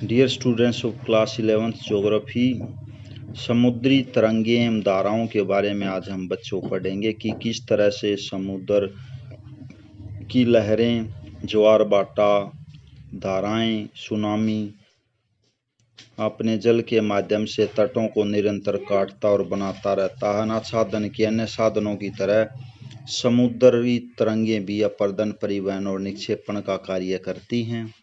Dear students of class 11th geography, समुद्री तरंगें एवं धाराओं के बारे में आज हम बच्चों पढ़ेंगे कि किस तरह से समुद्र की लहरें, ज्वार भाटा, धाराएं, सुनामी अपने जल के माध्यम से तटों को निरंतर काटता और बनाता रहता है। अनाच्छादन के अन्य साधनों की तरह समुद्री तरंगें भी अपर्दन, परिवहन और निक्षेपण का कार्य करती हैं।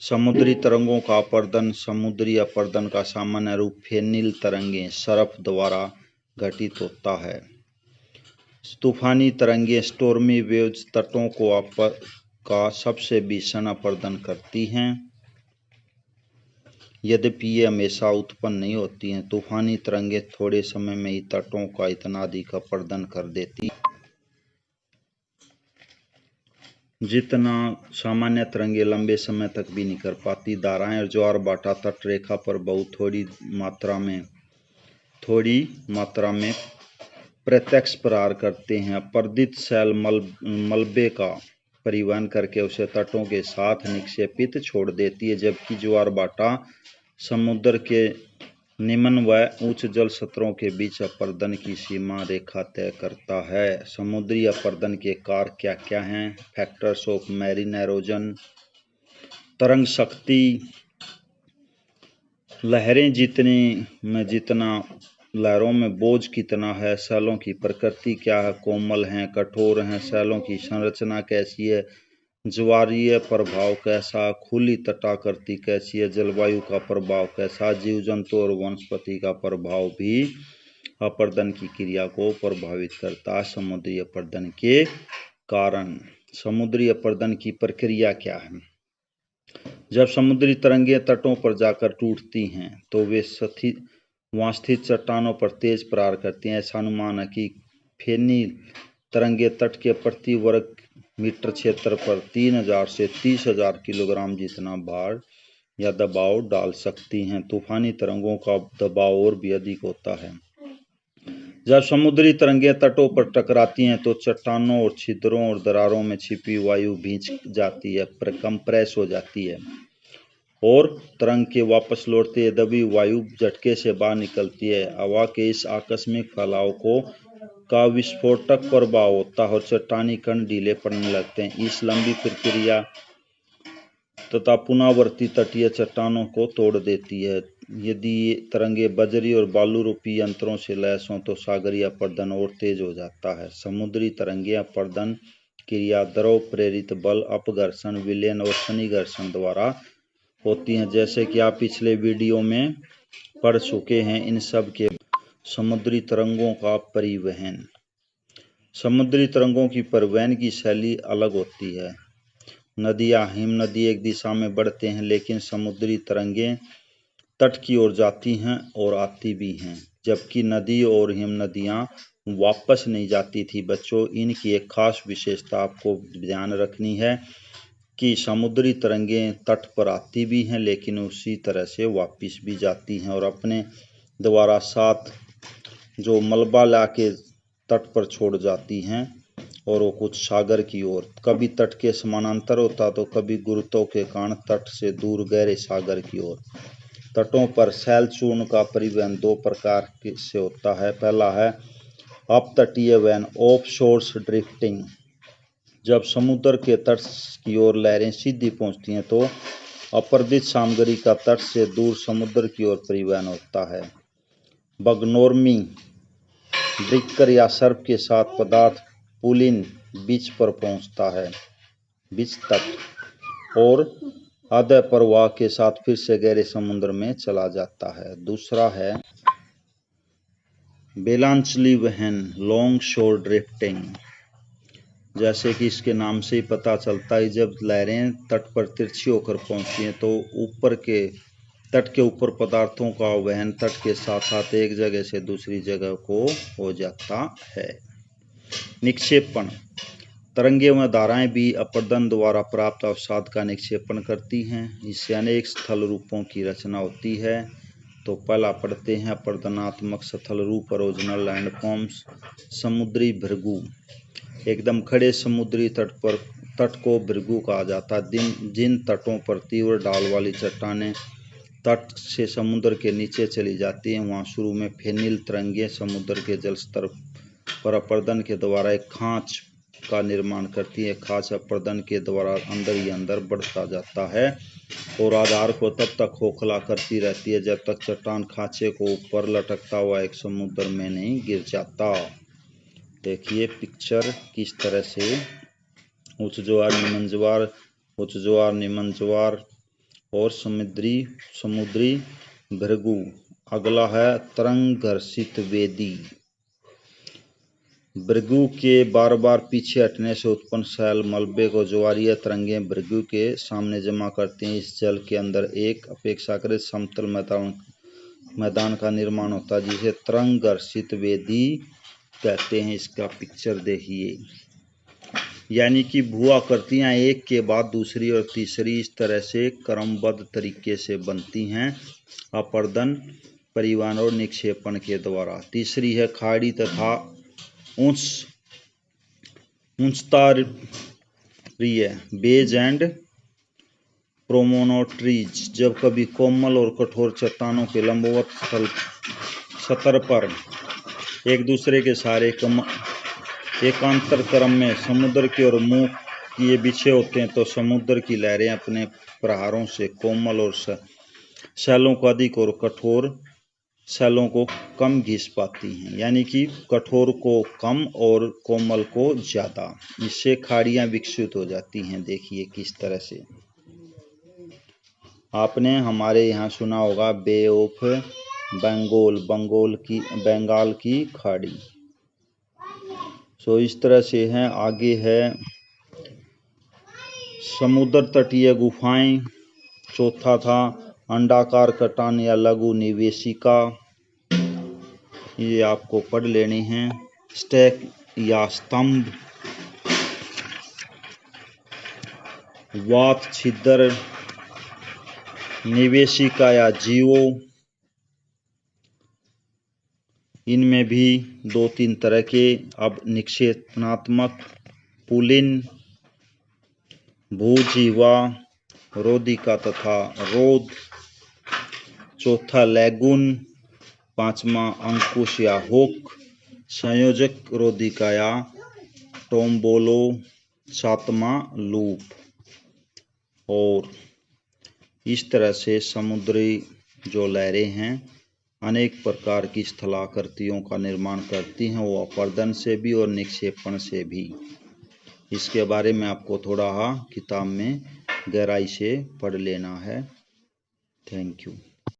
समुद्री तरंगों का अपर्दन। समुद्री अपर्दन का सामान्य रूप फेनिल तरंगें सर्फ द्वारा घटित होता है। तूफानी तरंगें स्टॉर्मी वेव्स तटों का सबसे भीषण अपर्दन करती हैं, यद्यपि ये हमेशा उत्पन्न नहीं होती हैं। तूफानी तरंगें थोड़े समय में ही तटों का इतना अधिक अपर्दन कर देती जितना मान्य तरंगें लंबे समय तक भी नहीं कर पाती। धाराएं और ज्वार भाटा तट रेखा पर बहुत थोड़ी मात्रा में प्रत्यक्ष प्रहार करते हैं। अपर्दित शैल मलबे का परिवहन करके उसे तटों के साथ निक्षेपित छोड़ देती है, जबकि ज्वार भाटा समुद्र के निम्न व उच्च जल स्तरों के बीच अपर्दन की सीमा रेखा तय करता है। समुद्री अपर्दन के कारक क्या क्या हैं? Factors of marine halogen. तरंग शक्ति, लहरें जितना लहरों में बोझ कितना है, शैलों की प्रकृति क्या है, कोमल हैं, कठोर हैं, शैलों की संरचना कैसी है, ज्वारीय प्रभाव कैसा, खुली तटाकृति कैसी है, जलवायु का प्रभाव कैसा, जीव जंतु और वनस्पति का प्रभाव भी अपर्दन की क्रिया को प्रभावित करता है। समुद्री अपर्दन के कारण। समुद्री अपर्दन की प्रक्रिया क्या है? जब समुद्री तरंगें तटों पर जाकर टूटती हैं तो वे वहां स्थित चट्टानों पर तेज प्रहार करती हैं। ऐसा अनुमान है कि फेनी तरंगें तट के प्रति वर्ग मीटर क्षेत्र पर 3000 से 30,000 किलोग्राम जितना भार या दबाव डाल सकती हैं। तूफानी तरंगों का दबाव और भी अधिक होता है। जब समुद्री तरंगें तटों पर टकराती हैं तो चट्टानों और छिद्रों और दरारों में छिपी वायु भींच जाती है, कंप्रेस हो जाती है और तरंग के वापस लौटते दबी वायु झटके से बाहर निकलती है। हवा के इस आकस्मिक फैलाव का विस्फोटक प्रभाव होता है और चट्टानी खंड ढीले पड़ने लगते हैं। इस लंबी प्रक्रिया तथा पुनरावर्ती तटीय चट्टानों को तोड़ देती है। यदि ये तरंगें बजरी और बालू रूपी यंत्रों से लैस हों तो सागरीय अपर्दन और तेज हो जाता है। समुद्री तरंगें अपर्दन क्रिया द्रव प्रेरित बल, अपघर्षण, विलयन और शनिघर्षण द्वारा होती हैं, जैसे कि आप पिछले वीडियो में पढ़ चुके हैं। इन सब के समुद्री तरंगों का परिवहन। समुद्री तरंगों की परिवहन की शैली अलग होती है। नदियां, हिमनदी एक दिशा में बढ़ते हैं, लेकिन समुद्री तरंगें तट की ओर जाती हैं और आती भी हैं, जबकि नदी और हिमनदियां वापस नहीं जाती थी। बच्चों, इनकी एक खास विशेषता आपको ध्यान रखनी है कि समुद्री तरंगें तट पर आती भी हैं, लेकिन उसी तरह से वापस भी जाती हैं और अपने द्वारा साथ जो मलबा लाके तट पर छोड़ जाती हैं और वो कुछ सागर की ओर, कभी तट के समानांतर होता तो कभी गुरुत्व के कारण तट से दूर गहरे सागर की ओर। तटों पर शैल चूर्ण का परिवहन दो प्रकार से होता है। पहला है अपतटीय वहन, ऑफ शोर्स ड्रिफ्टिंग। जब समुद्र के तट की ओर लहरें सीधी पहुंचती हैं तो अपर्दित सामग्री का तट से दूर समुद्र की ओर परिवहन होता है। बगनोर्मी ड्रिक्कर या सर्प के साथ पदार्थ पुलिन बीच पर पहुंचता है, बीच तक, और आधे प्रवाह के साथ फिर से गहरे समुद्र में चला जाता है। दूसरा है बेलांचली वहन, लॉन्ग शोर ड्रिफ्टिंग। जैसे कि इसके नाम से ही पता चलता है, जब लहरें तट पर तिरछी होकर पहुंचती हैं तो तट के ऊपर पदार्थों का वहन तट के साथ साथ एक जगह से दूसरी जगह को हो जाता है। निक्षेपण। तरंगें व धाराएं भी अपर्दन द्वारा प्राप्त अवसाद का निक्षेपण करती हैं। इससे अनेक स्थल रूपों की रचना होती है। तो पहला पढ़ते हैं अपर्दनात्मक स्थल रूप, ओरिजिनल लैंडफॉर्म्स। समुद्री भृगु। एकदम खड़े समुद्री तट पर तट को भृगु कहा जाता है। जिन तटों पर तीव्र ढाल वाली चट्टानें तट से समुद्र के नीचे चली जाती हैं, वहाँ शुरू में फेनिल तरंगें समुद्र के जल स्तर पर अपरदन के द्वारा एक खांच का निर्माण करती है। खांच अपरदन के द्वारा अंदर ही अंदर बढ़ता जाता है और आधार को तब तक खोखला करती रहती है जब तक चट्टान खांचे को ऊपर लटकता हुआ एक समुद्र में नहीं गिर जाता। देखिए पिक्चर किस तरह से उच्च ज्वार निम्न ज्वार, उच्च ज्वार निम्न ज्वार और समुद्री भृगु। अगला है तरंग घर्षित वेदी। भृगु के बार बार पीछे हटने से उत्पन्न सैल मलबे को ज्वारीय तरंगें भृगु के सामने जमा करती हैं। इस जल के अंदर एक अपेक्षाकृत समतल मैदान का निर्माण होता है जिसे तरंग घर्षित वेदी कहते हैं। इसका पिक्चर देखिए, यानी कि भू आकृतियां एक के बाद दूसरी और तीसरी इस तरह से क्रमबद्ध तरीके से बनती हैं अपरदन, परिवहन और निक्षेपण के द्वारा। तीसरी है खाड़ी तथा उच्चतारीय बेज एंड प्रोमोनोट्रीज। जब कभी कोमल और कठोर चट्टानों के लंबवत सतह पर एक दूसरे के सहारे एकांतर क्रम में समुद्र की ओर मुंह किए बिछे होते हैं तो समुद्र की लहरें अपने प्रहारों से कोमल और शैलों को अधिक और कठोर शैलों को कम घिस पाती हैं, यानी कि कठोर को कम और कोमल को ज्यादा। इससे खाड़ियां विकसित हो जाती हैं। देखिए किस तरह से आपने हमारे यहाँ सुना होगा बे ऑफ बंगाल की खाड़ी। सो इस तरह से है। आगे है समुद्र तटीय गुफाएं। चौथा था अंडाकार कटान या लघु निवेशिका, ये आपको पढ़ लेने हैं। स्टैक या स्तंभ, वात छिद्र, निवेशिका या जीवो, इनमें भी 2-3 तरह के। अब निक्षेपणात्मक पुलिन, भूजीवा, रोधिका तथा रोध। चौथा लैगून, पांचवा अंकुश या हुक, संयोजक रोधिका या टोम्बोलो, सातवां लूप। और इस तरह से समुद्री जो लहरें हैं अनेक प्रकार की स्थलाकृतियों का निर्माण करती हैं, वो अपरदन से भी और निक्षेपण से भी। इसके बारे में आपको थोड़ा किताब में गहराई से पढ़ लेना है। Thank you.